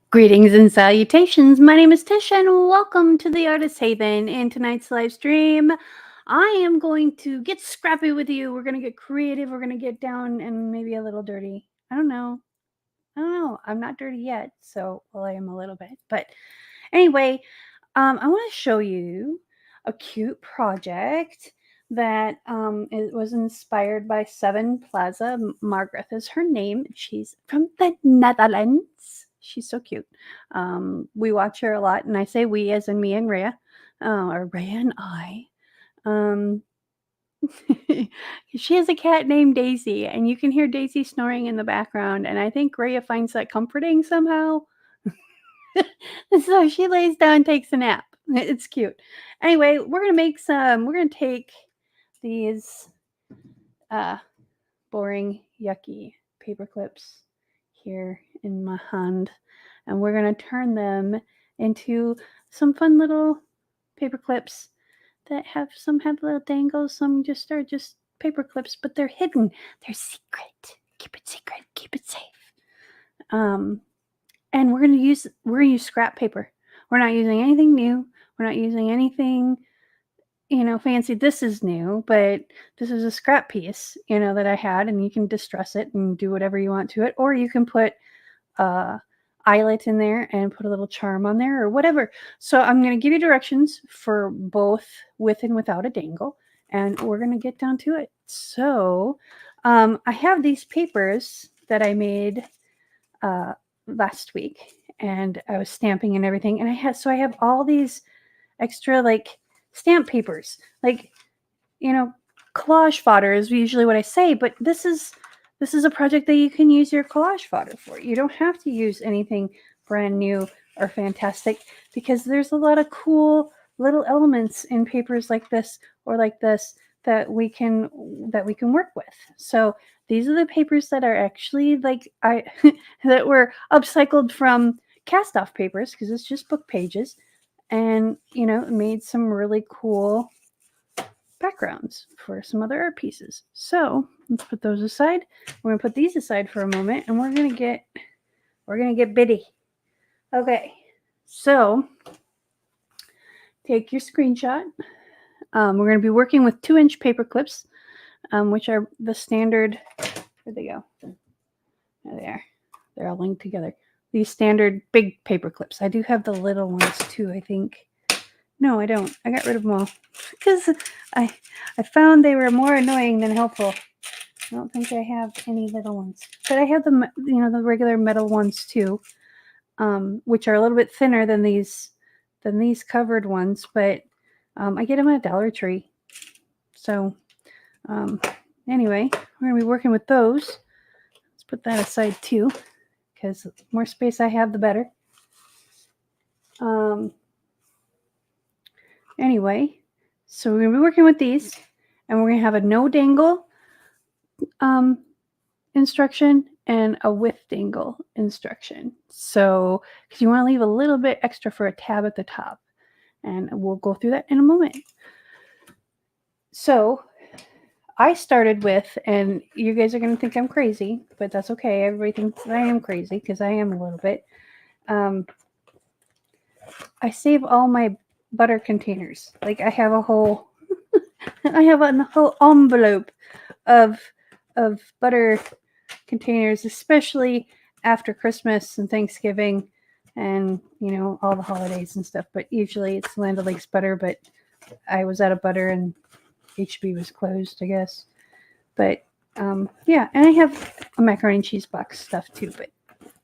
Greetings and salutations. My name is Tish and welcome to the Artist Haven. In tonight's live stream, I am going to get scrappy with you. We're going to get creative. We're going to get down and maybe a little dirty. I don't know. I'm not dirty yet, so well, I am a little bit. But anyway, I want to show you a cute project that it was inspired by Seven Plaza. Margaret is her name. She's from the Netherlands. She's so cute. We watch her a lot, and I say we as in me and Rhea, or Rhea and I. Um, she has a cat named Daisy, and you can hear Daisy snoring in the background, and I think Rhea finds that comforting somehow. So she lays down, takes a nap. It's cute. Anyway, we're gonna take these uh boring, yucky paper clips here in my hand, and we're gonna turn them into some fun little paper clips that some have little dangles, some just are just paper clips, but they're hidden. They're secret. Keep it secret. Keep it safe. And we're gonna use scrap paper. We're not using anything new. We're not using anything, fancy. This is new, but this is a scrap piece, that I had, and you can distress it and do whatever you want to it, or you can put eyelet in there and put a little charm on there or whatever. So I'm going to give you directions for both with and without a dangle, and we're going to get down to it. So I have these papers that I made last week, and I was stamping and everything, and I have all these extra like stamp papers, like, collage fodder is usually what I say, but this is a project that you can use your collage fodder for. You don't have to use anything brand new or fantastic, because there's a lot of cool little elements in papers like this or like this that we can work with. So these are the papers that are actually like that were upcycled from cast off papers, because it's just book pages, and made some really cool backgrounds for some other art pieces. So let's put those aside. We're gonna put these aside for a moment, and we're gonna get bitty. Okay, so take your screenshot. We're gonna be working with 2-inch paper clips, which are the standard. Where'd they go? There they are. They're all linked together. These standard big paper clips. I do have the little ones too, I think. No, I don't. I got rid of them all because I found they were more annoying than helpful. I don't think I have any little ones, but I have the regular metal ones too, which are a little bit thinner than these covered ones, but I get them at Dollar Tree. So anyway, we're gonna be working with those. Let's put that aside too, because the more space I have, the better. Anyway, so we're going to be working with these, and we're going to have a no dangle instruction and a with dangle instruction. So, because you want to leave a little bit extra for a tab at the top, and we'll go through that in a moment. So, I started with, and you guys are going to think I'm crazy, but that's okay. Everybody thinks I am crazy, because I am a little bit. I save all my butter containers. Like I have a whole envelope of butter containers, especially after Christmas and Thanksgiving and all the holidays and stuff. But usually it's Land O'Lakes butter, but I was out of butter and HB was closed, I guess. But yeah, and I have a macaroni and cheese box stuff too, but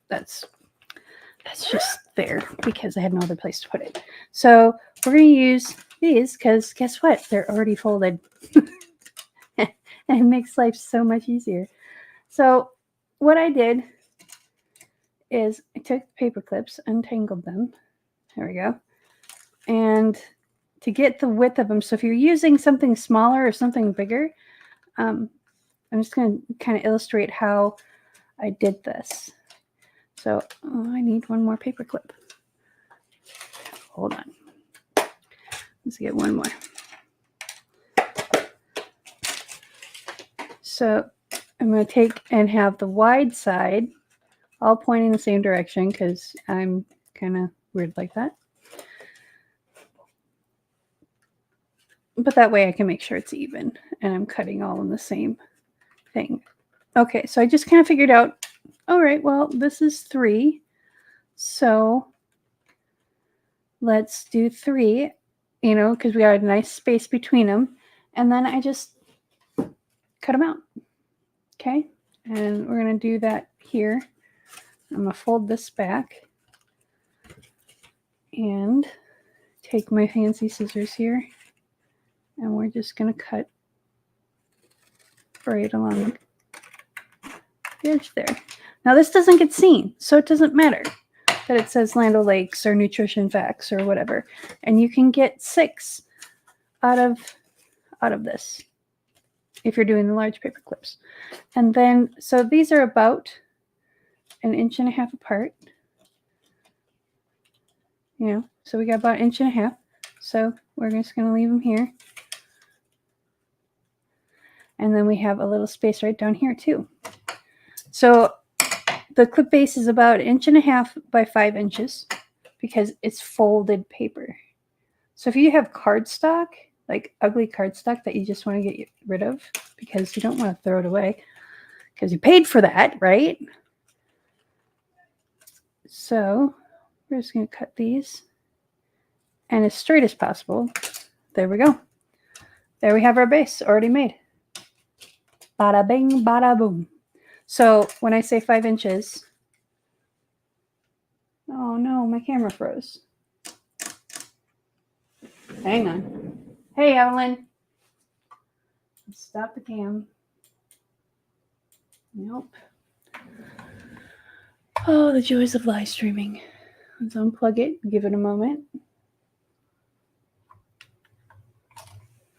that's just there because I had no other place to put it. So we're going to use these because guess what? They're already folded. And it makes life so much easier. So what I did is I took the paper clips, untangled them. There we go. And to get the width of them, so if you're using something smaller or something bigger, I'm just going to kind of illustrate how I did this. So I need one more paper clip. Hold on. Let's get one more. So I'm going to take and have the wide side all pointing the same direction because I'm kind of weird like that. But that way I can make sure it's even and I'm cutting all in the same thing. Okay, so I just kind of figured out, all right, well, this is 3. So let's do 3, you know, because we got a nice space between them. And then I just cut them out. Okay, and we're going to do that here. I'm going to fold this back and take my fancy scissors here. And we're just going to cut right along the edge there. Now this doesn't get seen, so it doesn't matter that it says Land O'Lakes or Nutrition Facts or whatever. And you can get 6 out of this if you're doing the large paper clips. And then, so these are about 1.5 inches apart. You know, so we got about 1.5 inches. So we're just going to leave them here. And then we have a little space right down here too. So the clip base is about 1.5 inches by 5 inches because it's folded paper. So if you have cardstock, like ugly cardstock that you just want to get rid of because you don't want to throw it away because you paid for that, right? So we're just going to cut these and as straight as possible. There we go. There we have our base already made. Bada bing, bada boom. So when I say 5 inches, oh no, my camera froze. Hang on. Hey, Evelyn. Stop the cam. Nope. Oh, the joys of live streaming. Let's unplug it, give it a moment.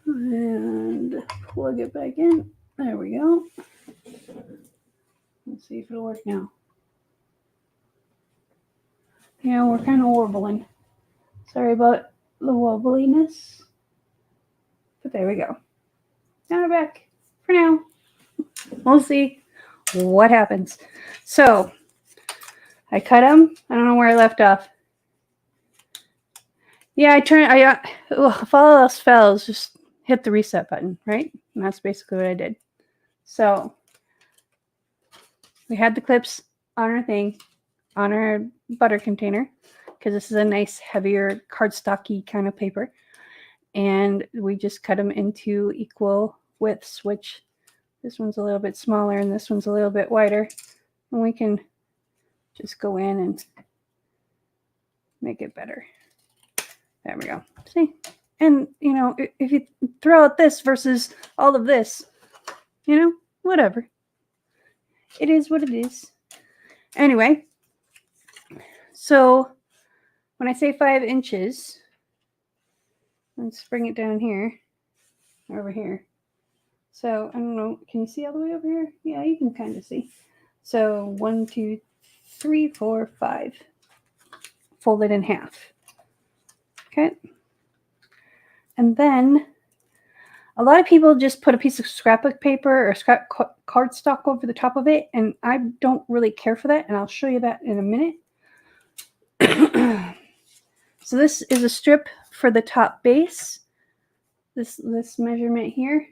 And plug it back in. There we go. Let's see if it'll work now. Yeah, we're kind of warbling. Sorry about the wobbliness. But there we go. Now we're back for now. We'll see what happens. So I cut them. I don't know where I left off. Yeah, if all else fails, just hit the reset button, right? And that's basically what I did. So we had the clips on our thing, on our butter container, because this is a nice, heavier, cardstocky kind of paper. And we just cut them into equal widths, which this one's a little bit smaller and this one's a little bit wider. And we can just go in and make it better. There we go. See? And, you know, if you throw out this versus all of this, you know, whatever. It is what it is. Anyway, so when I say 5 inches, let's bring it down here, over here. So, I don't know, can you see all the way over here? Yeah, you can kind of see. So, 1, 2, 3, 4, 5. Fold it in half. Okay. And then a lot of people just put a piece of scrapbook paper or scrap cardstock over the top of it, and I don't really care for that, and I'll show you that in a minute. So this is a strip for the top base. This measurement here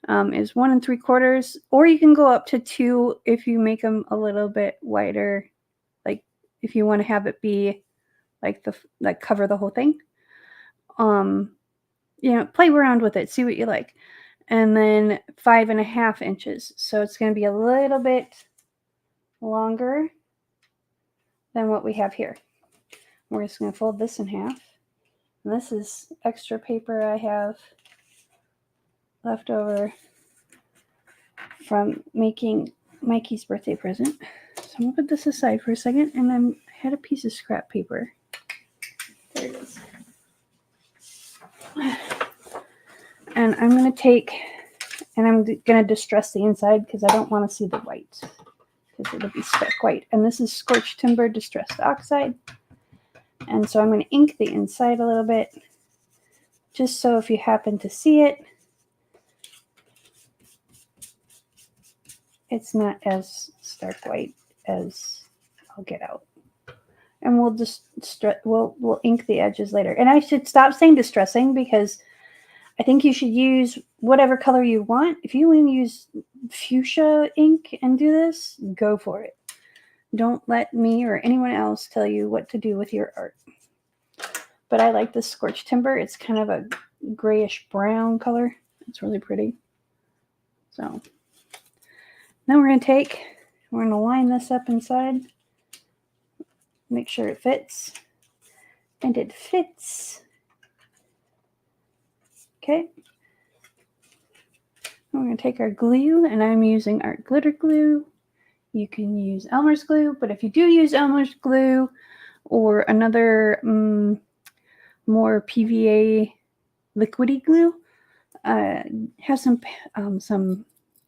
is 1 3/4, or you can go up to 2 if you make them a little bit wider, like if you want to have it be like cover the whole thing. You know, play around with it, see what you like. And then 5.5 inches. So it's going to be a little bit longer than what we have here. We're just going to fold this in half. And this is extra paper I have left over from making Mikey's birthday present. So I'm going to put this aside for a second. And I had a piece of scrap paper. There it is. And I'm going to take, and I'm going to distress the inside because I don't want to see the white because it'll be stuck white. And this is Scorched Timber Distressed Oxide. And so I'm going to ink the inside a little bit just so if you happen to see it, it's not as stark white as all get out. And we'll just we'll ink the edges later. And I should stop saying distressing, because I think you should use whatever color you want. If you want to use fuchsia ink and do this, go for it. Don't let me or anyone else tell you what to do with your art. But I like this scorched timber. It's kind of a grayish brown color. It's really pretty. So now we're going to line this up inside. Make sure it fits. And it fits. Okay. We're going to take our glue, and I'm using art glitter glue. You can use Elmer's glue, but if you do use Elmer's glue or another more PVA liquidy glue, have some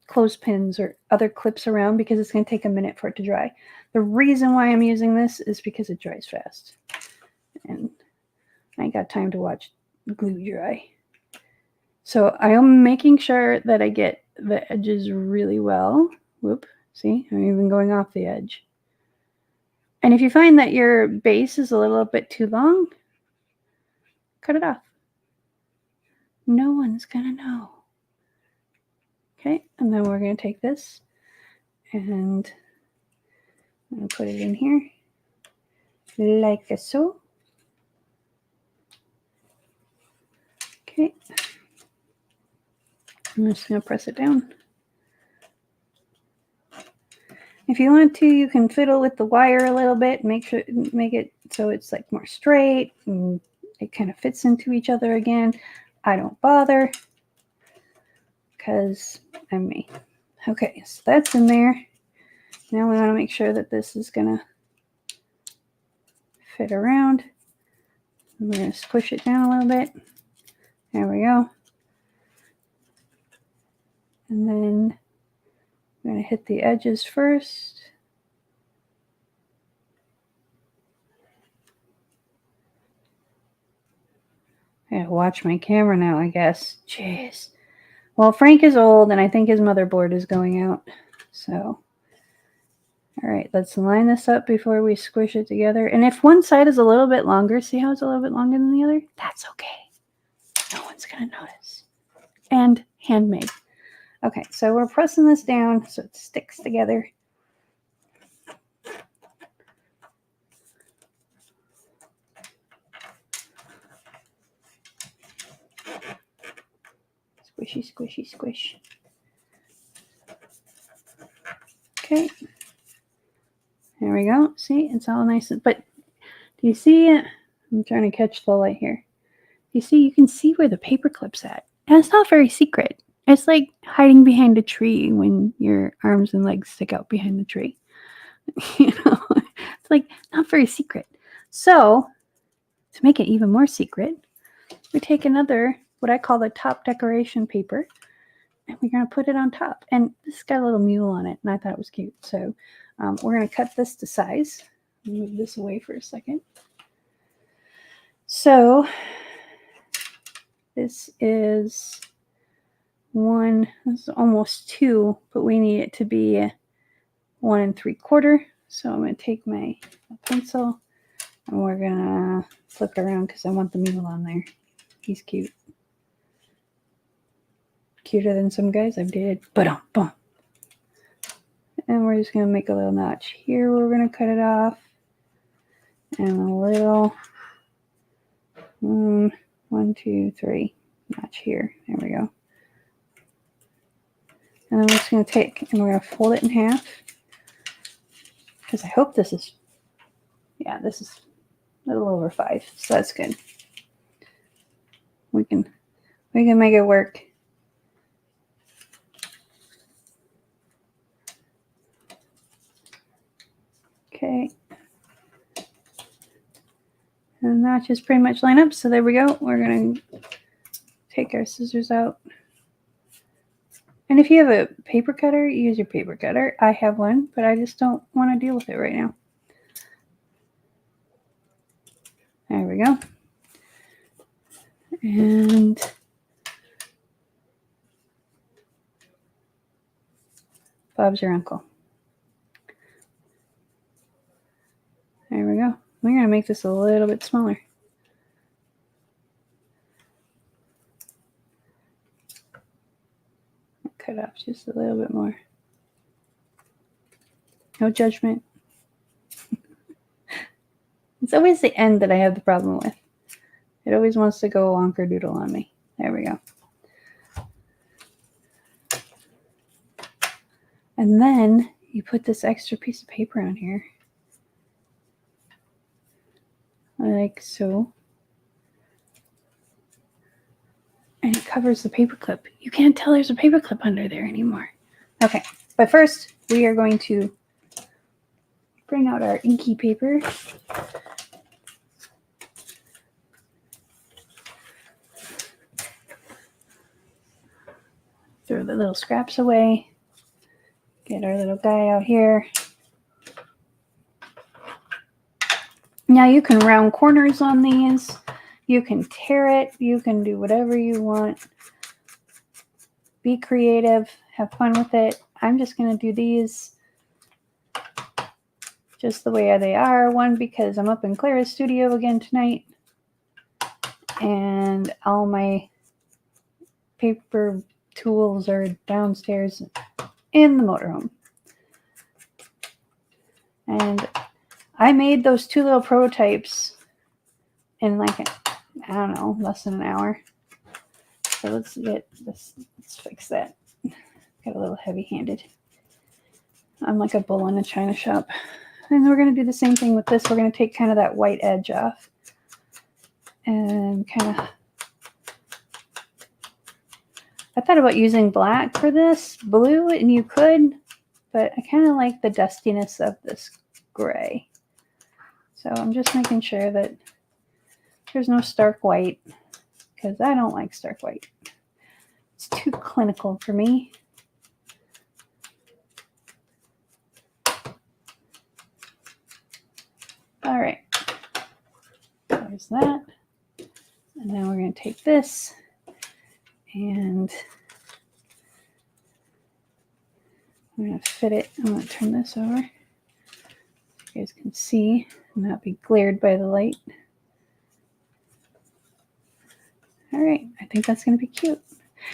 clothespins or other clips around, because it's going to take a minute for it to dry. The reason why I'm using this is because it dries fast, and I ain't got time to watch glue dry. So I am making sure that I get the edges really well. Whoop, see, I'm even going off the edge. And if you find that your base is a little bit too long, cut it off. No one's gonna know. Okay, and then we're gonna take this and I'm gonna put it in here like so. Okay, I'm just gonna press it down. If you want to, you can fiddle with the wire a little bit, make it so it's like more straight and it kind of fits into each other again. I don't bother because I'm me. Okay, so that's in there. Now we want to make sure that this is gonna fit around. I'm gonna squish it down a little bit. There we go. And then I'm going to hit the edges first. I gotta watch my camera now, I guess. Jeez. Well, Frank is old, and I think his motherboard is going out. So, all right, let's line this up before we squish it together. And if one side is a little bit longer, see how it's a little bit longer than the other? That's okay. No one's going to notice. And handmade. Okay, so we're pressing this down so it sticks together. Squishy, squishy, squish. Okay. There we go. See, it's all nice. But do you see it? I'm trying to catch the light here. You see, you can see where the paper clip's at. And it's not very secret. It's like hiding behind a tree when your arms and legs stick out behind the tree. You know, it's like not very secret. So, to make it even more secret, we take another, what I call the top decoration paper, and we're going to put it on top. And this has got a little mule on it, and I thought it was cute. So, we're going to cut this to size. Move this away for a second. So, this is this is almost 2, but we need it to be 1 3/4. So I'm going to take my pencil and we're going to flip it around because I want the mule on there. He's cute. Cuter than some guys I've dated. Ba-dum-bum. And we're just going to make a little notch here where we're going to cut it off. And a little 1, 2, 3 notch here. There we go. And then we're just going to take and we're going to fold it in half. Because I hope this is, yeah, this is a little over 5. So that's good. We can make it work. Okay. And the notches pretty much line up. So there we go. We're going to take our scissors out. And if you have a paper cutter, use your paper cutter. I have one, but I just don't want to deal with it right now. There we go. And Bob's your uncle. make this a little bit smaller. Cut off just a little bit more. No judgment. It's always the end that I have the problem with. It always wants to go wonker-doodle on me. There we go. And then you put this extra piece of paper on here. Like so. And it covers the paper clip. You can't tell there's a paper clip under there anymore. Okay, but first we are going to bring out our inky paper. Throw the little scraps away. Get our little guy out here. Now you can round corners on these. You can tear it. You can do whatever you want. Be creative. Have fun with it. I'm just going to do these just the way they are. One, because I'm up in Clara's studio again tonight. And all my paper tools are downstairs in the motorhome. And I made those 2 little prototypes in like, I don't know, less than an hour. So let's get this, let's fix that. Got a little heavy-handed. I'm like a bull in a china shop. And we're going to do the same thing with this. We're going to take kind of that white edge off. And kind of, I thought about using black for this, blue, and you could, but I kind of like the dustiness of this gray. So I'm just making sure that there's no stark white, because I don't like stark white. It's too clinical for me. All right, there's that. And now we're going to take this and I'm going to fit it. I'm going to turn this over so you guys can see and not be glared by the light. All right, I think that's going to be cute.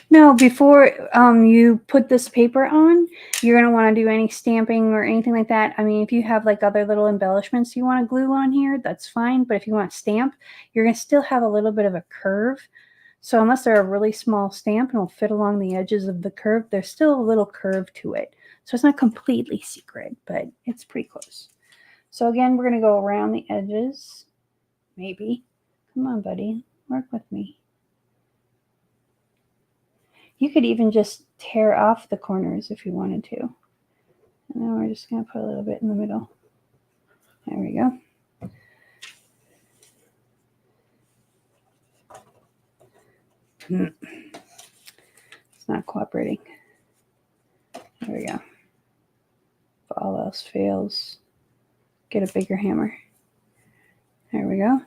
Now, before you put this paper on, you're going to want to do any stamping or anything like that. I mean, if you have like other little embellishments you want to glue on here, that's fine. But if you want to stamp, you're going to still have a little bit of a curve. So unless they're a really small stamp and will fit along the edges of the curve, there's still a little curve to it. So it's not completely secret, but it's pretty close. So again, we're going to go around the edges. Maybe. Come on, buddy. Work with me. You could even just tear off the corners if you wanted to. And then we're just going to put a little bit in the middle. There we go. It's not cooperating. There we go. If all else fails, get a bigger hammer. There we go.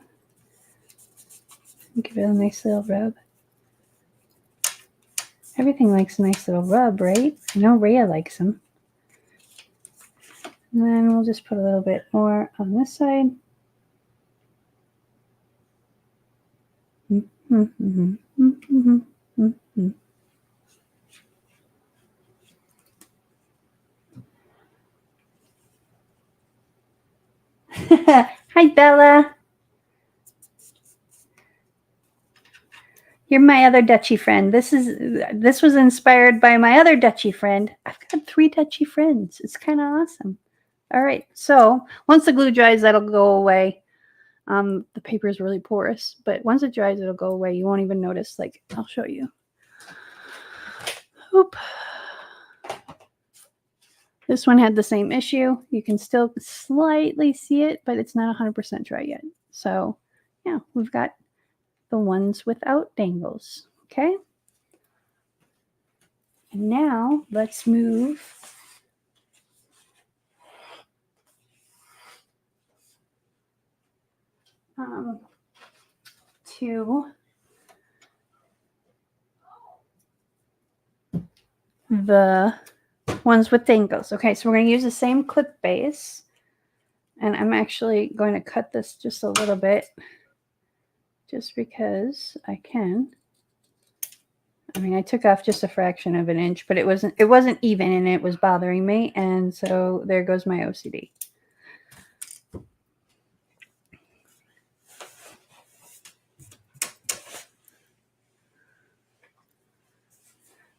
Give it a nice little rub. Everything likes a nice little rub, right? I know Rhea likes them. And then we'll just put a little bit more on this side. Hi, Bella. You're my other Dutchy friend. This was inspired by my other Dutchy friend. I've got 3 Dutchy friends. It's kind of awesome. All right. So once the glue dries, that'll go away. The paper is really porous, but once it dries, it'll go away. You won't even notice. Like, I'll show you. Oop. This one had the same issue. You can still slightly see it, but it's not 100% dry yet. So yeah, we've got the ones without dangles. Okay. And now let's move to the ones with dangles. Okay, so we're going to use the same clip base. And I'm actually going to cut this just a little bit, just because I can. I mean, I took off just a fraction of an inch, but it wasn't even, and it was bothering me. And so there goes my OCD.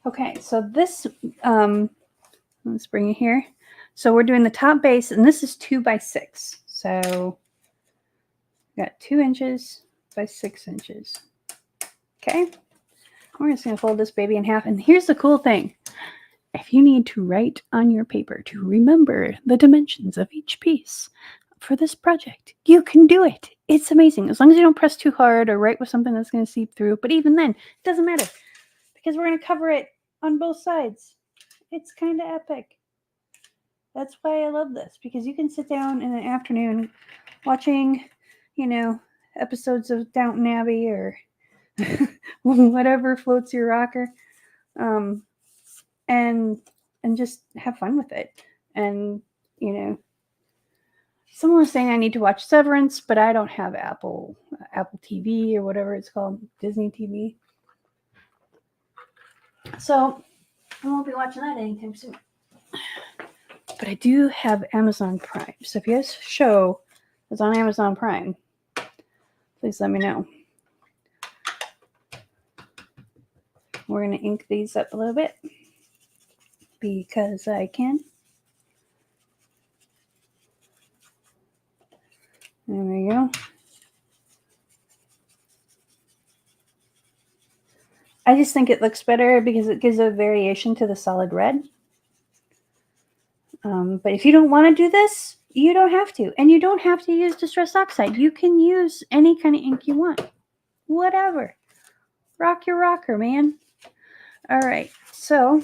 Okay, so this, let's bring it here. So we're doing the top base, and this is 2 by 6. So got 2 inches by 6 inches. Okay, we're just going to fold this baby in half. And here's the cool thing. If you need to write on your paper to remember the dimensions of each piece for this project, you can do it. It's amazing. As long as you don't press too hard or write with something that's going to seep through. But even then, it doesn't matter, because we're going to cover it on both sides. It's kind of epic. That's why I love this, because you can sit down in the afternoon watching, episodes of Downton Abbey or whatever floats your rocker, and just have fun with it. And someone was saying I need to watch Severance, but I don't have Apple TV or whatever it's called, Disney TV. So I won't be watching that anytime soon. But I do have Amazon Prime. So if you guys show is on Amazon Prime, please let me know. We're going to ink these up a little bit because I can. There we go. I just think it looks better because it gives a variation to the solid red. But if you don't want to do this, you don't have to. And you don't have to use Distress Oxide. You can use any kind of ink you want. Whatever. Rock your rocker, man. All right. So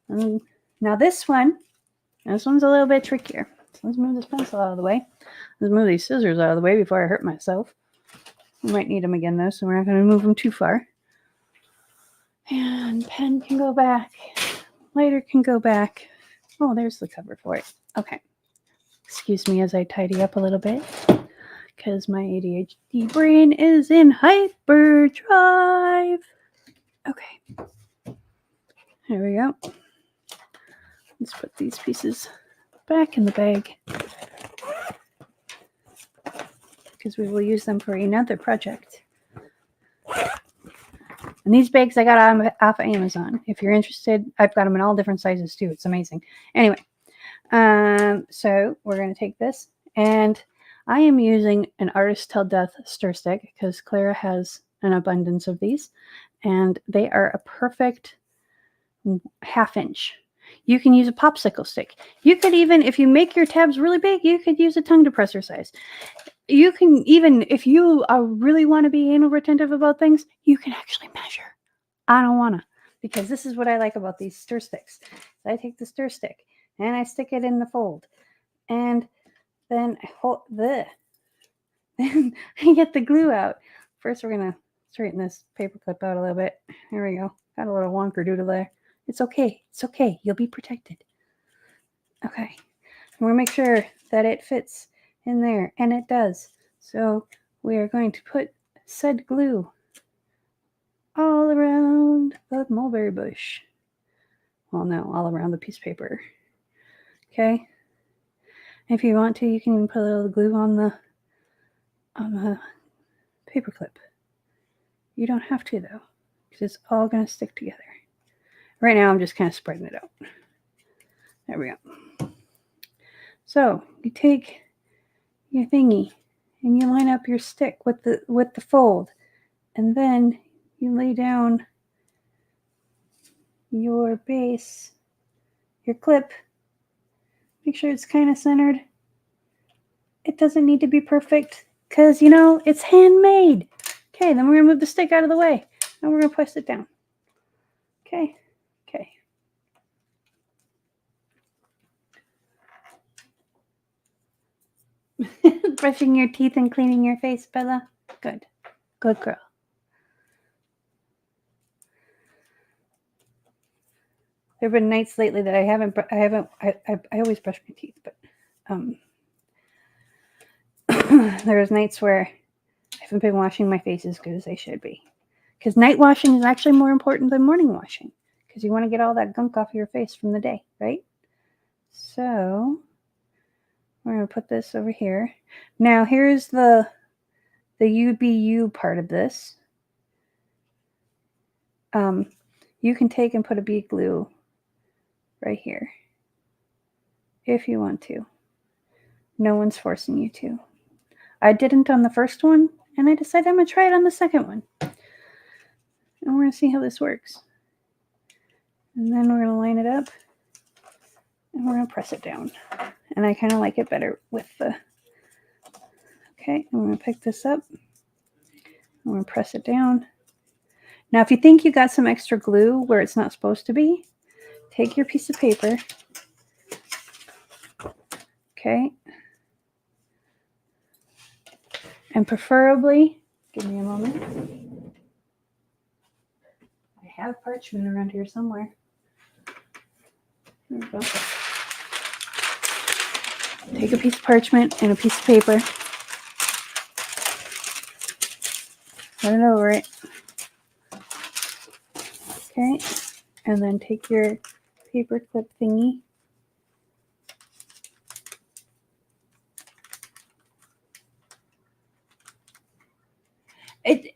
now this one's a little bit trickier. So let's move this pencil out of the way. Let's move these scissors out of the way before I hurt myself. We might need them again, though, so we're not going to move them too far. And pen can go back. Lighter can go back. Oh, there's the cover for it. Okay. Excuse me as I tidy up a little bit, because my ADHD brain is in hyperdrive. Okay. There we go. Let's put these pieces back in the bag, because we will use them for another project. And these bags I got off of Amazon. If you're interested, I've got them in all different sizes too. It's amazing. Anyway, so we're going to take this, and I am using an Artist Till Death stir stick because Clara has an abundance of these, and they are a perfect 1/2 inch. You can use a popsicle stick. You could even, if you make your tabs really big, you could use a tongue depressor size. You can even, if you really want to be anal retentive about things, you can actually measure. I don't want to, because this is what I like about these stir sticks. I take the stir stick and I stick it in the fold, and then I hold then I get the glue out. First, we're gonna straighten this paper clip out a little bit. There we go. Got a little wonker doodle there. It's okay. It's okay. You'll be protected. Okay. And we're gonna make sure that it fits in there, and it does. So we are going to put said glue all around the mulberry bush. Well, no, all around the piece of paper. Okay. If you want to, you can even put a little glue on the paper clip. You don't have to, though, because it's all going to stick together. Right now, I'm just kind of spreading it out. There we go. So you take your thingy and you line up your stick with the fold, and then you lay down your base, your clip. Make sure it's kind of centered. It doesn't need to be perfect, because it's handmade. Okay, then we're gonna move the stick out of the way, and we're gonna push it down. Okay. Brushing your teeth and cleaning your face, Bella. Good girl. There have been nights lately that I always brush my teeth, but There's nights where I haven't been washing my face as good as I should be. Because night washing is actually more important than morning washing. Because you want to get all that gunk off your face from the day, right? So we're going to put this over here. Now here's the UBU part of this. You can take and put a bead glue right here if you want to. No one's forcing you to. I didn't on the first one, and I decided I'm going to try it on the second one. And we're going to see how this works. And then we're going to line it up, and we're going to press it down. And I kind of like it better with the... Okay, I'm going to pick this up. I'm going to press it down. Now, if you think you got some extra glue where it's not supposed to be, take your piece of paper. Okay. And preferably, give me a moment. I have parchment around here somewhere. There we go. Take a piece of parchment and a piece of paper. Put it over it. Okay. And then take your paper clip thingy.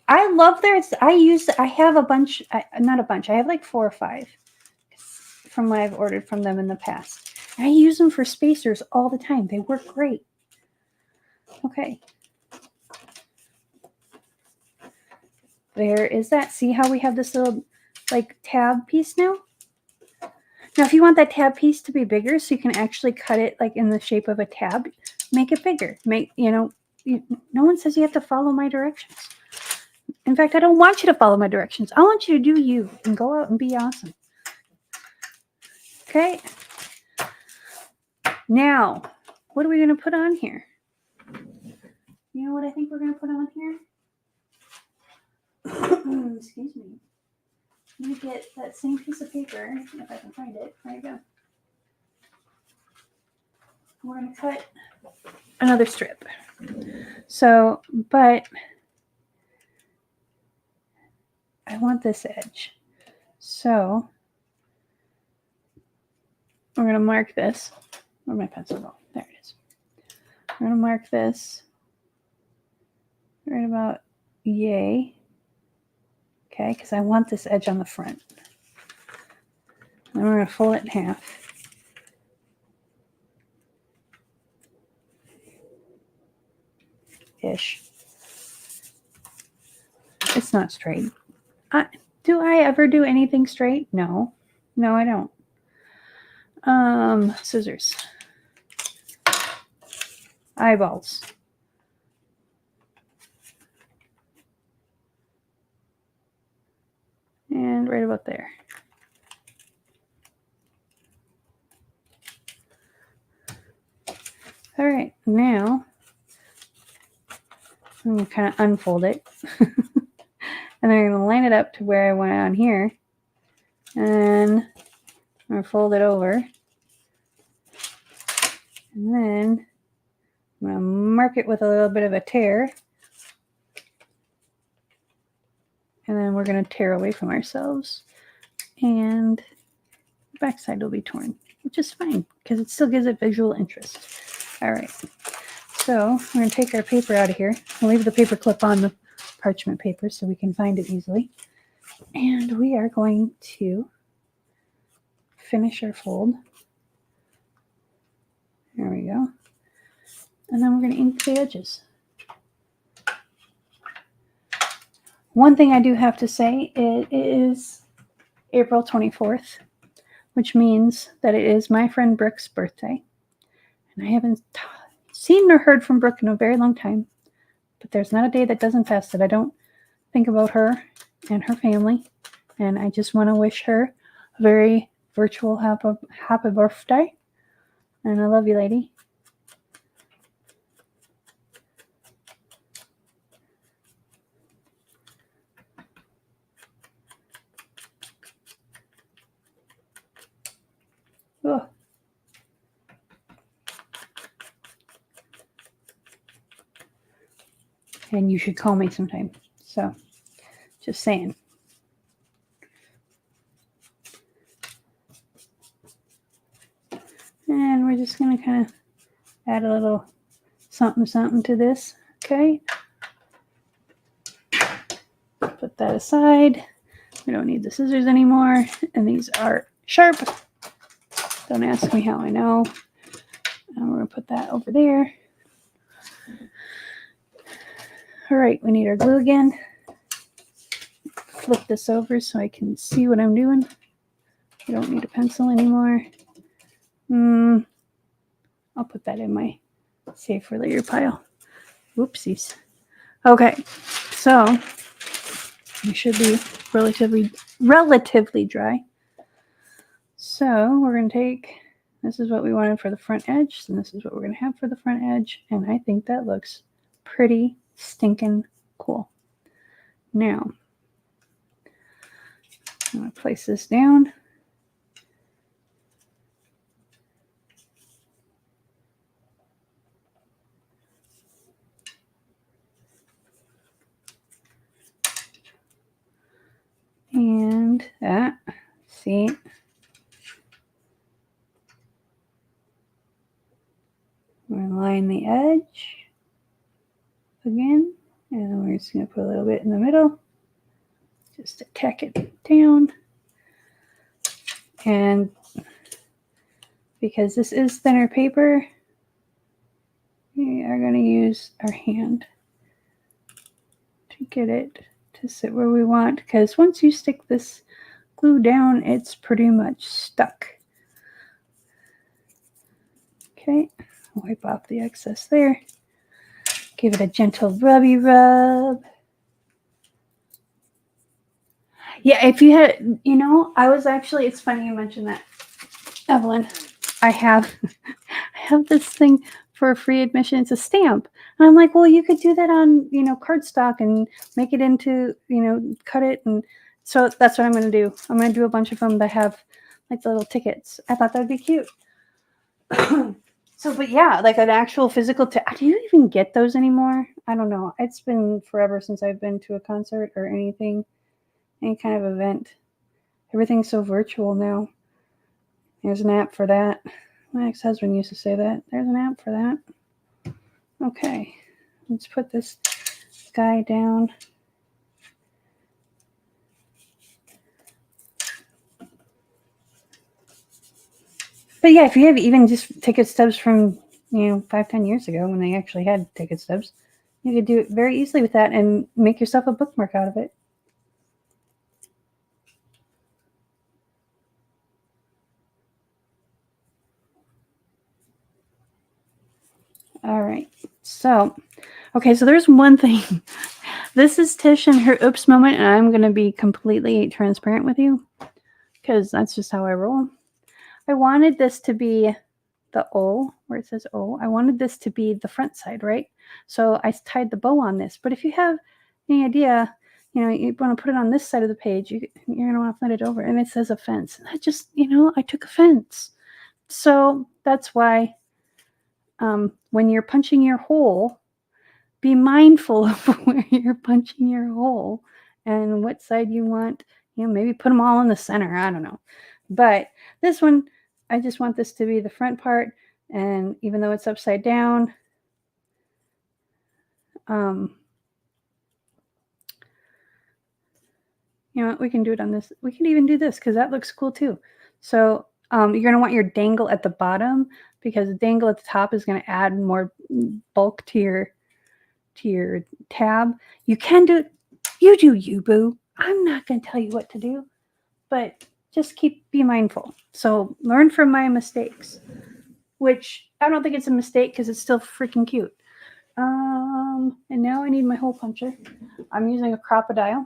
I love theirs. I have a bunch, not a bunch. I have like 4 or 5 from what I've ordered from them in the past. I use them for spacers all the time. They work great. Okay. There is that. See how we have this little like tab piece now? Now, if you want that tab piece to be bigger so you can actually cut it like in the shape of a tab, make it bigger. No one says you have to follow my directions. In fact, I don't want you to follow my directions. I want you to do you and go out and be awesome. Okay. Now, what are we going to put on here? You know what I think we're going to put on here? Excuse me. Let me get that same piece of paper, if I can find it. There you go. We're going to cut another strip. So, but I want this edge. So, we're going to mark this. Where'd my pencil go? There it is. We're going to mark this right about yay. Okay, because I want this edge on the front. Then we're going to fold it in half. Ish. It's not straight. Do I ever do anything straight? No. No, I don't. Scissors. Eyeballs. And right about there. All right, now I'm going to kind of unfold it. And then I'm going to line it up to where I want it on here. And I'm going to fold it over. And then I'm going to mark it with a little bit of a tear. And then we're going to tear away from ourselves. And the backside will be torn, which is fine because it still gives it visual interest. All right. So we're going to take our paper out of here. We'll leave the paper clip on the parchment paper so we can find it easily. And we are going to finish our fold. There we go. And then we're going to ink the edges. One thing I do have to say, it is April 24th, which means that it is my friend Brooke's birthday. And I haven't seen or heard from Brooke in a very long time. But there's not a day that doesn't pass that I don't think about her and her family. And I just want to wish her a very virtual happy birthday. And I love you, lady. Oh. And you should call me sometime. So, just saying. And we're just going to kind of add a little something to this. Okay. Put that aside. We don't need the scissors anymore. And these are sharp. Don't ask me how I know. And we're going to put that over there. All right, we need our glue again. Flip this over so I can see what I'm doing. I don't need a pencil anymore. I'll put that in my save for later pile. Whoopsies. Okay, so it should be relatively dry. So we're going to take, this is what we wanted for the front edge, and this is what we're going to have for the front edge, and I think that looks pretty stinking cool. Now, I'm going to place this down. And that, see, we're going to line the edge again, and we're just going to put a little bit in the middle just to tack it down. And because this is thinner paper, we are going to use our hand to get it to sit where we want, because once you stick this glue down, it's pretty much stuck. Okay, wipe off the excess there. Give it a gentle rubby rub. Yeah, if you had, you know, I was actually, it's funny you mentioned that, Evelyn. I have this thing for free admission. It's a stamp. And I'm like, well, you could do that on, you know, cardstock and make it into, you know, cut it. And so that's what I'm going to do. I'm going to do a bunch of them that have like the little tickets. I thought that'd be cute. So, but yeah, like an actual physical, do you even get those anymore? I don't know. It's been forever since I've been to a concert or anything, any kind of event. Everything's so virtual now. There's an app for that. My ex-husband used to say that. There's an app for that. Okay, let's put this guy down. But yeah, if you have even just ticket stubs from, you know, 5-10 years ago when they actually had ticket stubs, you could do it very easily with that and make yourself a bookmark out of it. All right, so, okay, so there's one thing. This is Tish and her oops moment, and I'm going to be completely transparent with you because that's just how I roll. I wanted this to be the O, where it says O. I wanted this to be the front side, right? So I tied the bow on this. But if you have any idea, you know, you want to put it on this side of the page, you're going to want to flip it over. And it says a fence. And I just, you know, I took offense. So that's why when you're punching your hole, be mindful of where you're punching your hole and what side you want. You know, maybe put them all in the center. I don't know. But this one, I just want this to be the front part. And even though it's upside down, you know what, we can do it on this. We can even do this because that looks cool too. So you're going to want your dangle at the bottom because the dangle at the top is going to add more bulk to your tab. You can do it. You do you, boo. I'm not going to tell you what to do, but just be mindful. So learn from my mistakes, which I don't think it's a mistake because it's still freaking cute. And now I need my hole puncher. I'm using a crocodile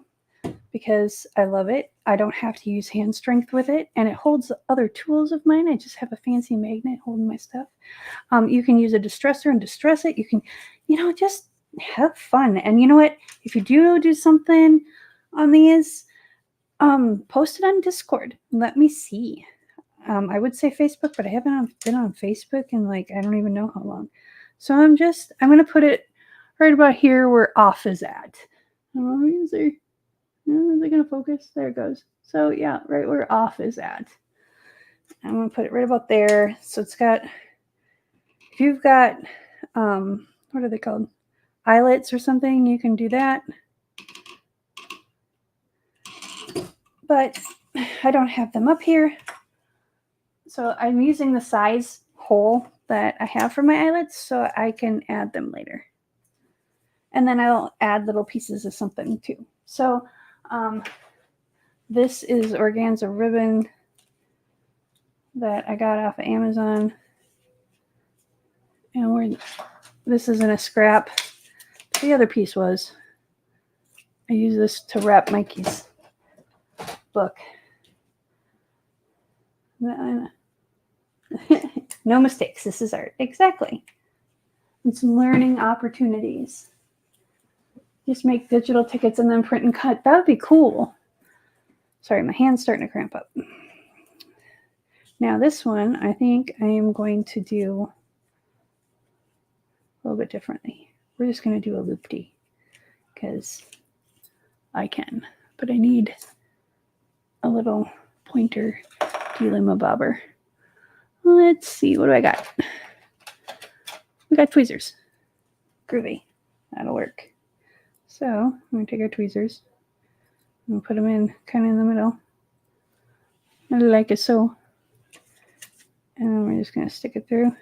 because I love it. I don't have to use hand strength with it, and it holds other tools of mine. I just have a fancy magnet holding my stuff. You can use a distressor and distress it. You can, you know, just have fun. And you know what? If you do something on these, post it on Discord. Let me see. I would say Facebook, but I haven't been on Facebook in like, I don't even know how long. So I'm going to put it right about here where off is at. Is it going to focus? There it goes. So yeah, right where off is at. I'm going to put it right about there. So it's got, if you've got, what are they called? Eyelets or something, you can do that. But I don't have them up here. So I'm using the size hole that I have for my eyelets so I can add them later. And then I'll add little pieces of something too. So this is organza ribbon that I got off of Amazon. And this isn't a scrap. The other piece was, I use this to wrap Mikey's book. No mistakes. This is art. Exactly. And some learning opportunities. Just make digital tickets and then print and cut. That would be cool. Sorry, my hand's starting to cramp up. Now this one, I think I am going to do a little bit differently. We're just going to do a loop-de because I can. But I need a little pointer delimabobber. Let's see, what do I got? We got tweezers. Groovy. That'll work. So I'm going to take our tweezers and put them in kind of in the middle. Like so. And then we're just going to stick it through.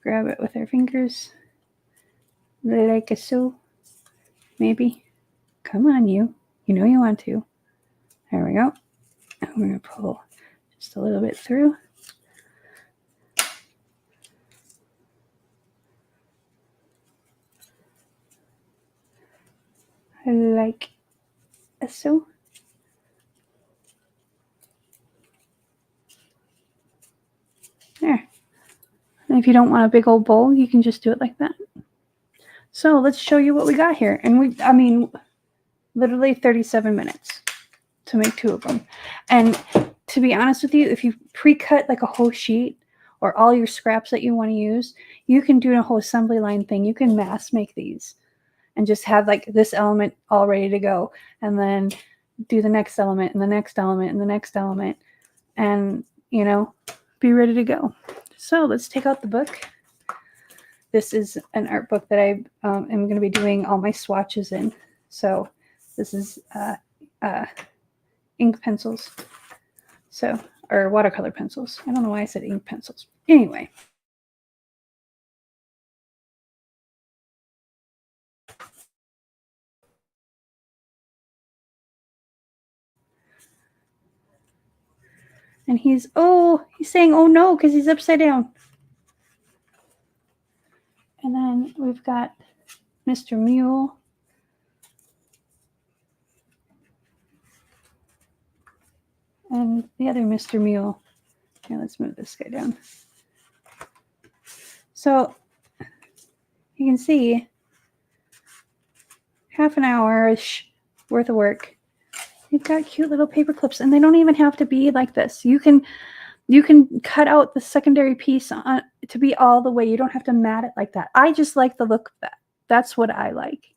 Grab it with our fingers. Like so. Maybe. Come on, you. You know you want to. There we go. And we're going to pull just a little bit through. Like so. There. And if you don't want a big old bowl, you can just do it like that. So let's show you what we got here. And literally 37 minutes to make 2 of them. And to be honest with you, if you pre-cut like a whole sheet or all your scraps that you want to use, you can do a whole assembly line thing. You can mass make these and just have like this element all ready to go. And then do the next element and the next element and the next element. And, you know, be ready to go. So let's take out the book. This is an art book that I am going to be doing all my swatches in. So this is ink pencils. So, or watercolor pencils. I don't know why I said ink pencils. Anyway. And he's saying, oh no, because he's upside down. And then we've got Mr. Mule. And the other Mr. Mule. Here, let's move this guy down. So you can see half an hour-ish worth of work. You've got cute little paper clips, and they don't even have to be like this. You can cut out the secondary piece to be all the way. You don't have to mat it like that. I just like the look of that. That's what I like.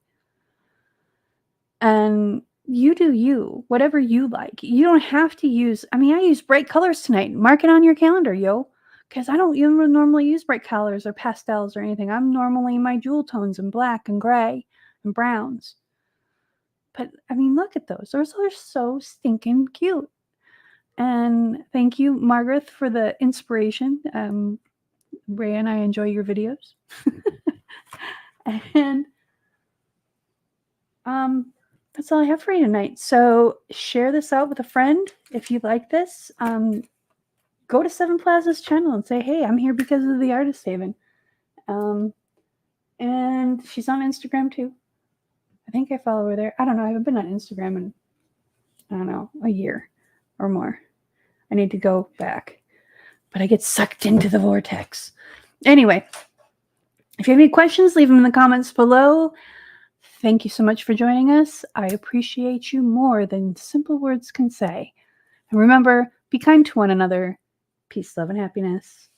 And you do you, whatever you like. You don't have to use, I use bright colors tonight. Mark it on your calendar, yo. Because I don't even normally use bright colors or pastels or anything. I'm normally my jewel tones and black and gray and browns. But, look at those. Those are so stinking cute. And thank you, Margaret, for the inspiration. Ray and I enjoy your videos. And that's all I have for you tonight. So share this out with a friend if you like this. Go to Seven Plaza's channel and say, hey, I'm here because of the Artist Haven. And she's on Instagram too. I think I follow her there. I don't know. I haven't been on Instagram in, a year or more. I need to go back. But I get sucked into the vortex. Anyway, if you have any questions, leave them in the comments below. Thank you so much for joining us. I appreciate you more than simple words can say. And remember, be kind to one another. Peace, love, and happiness.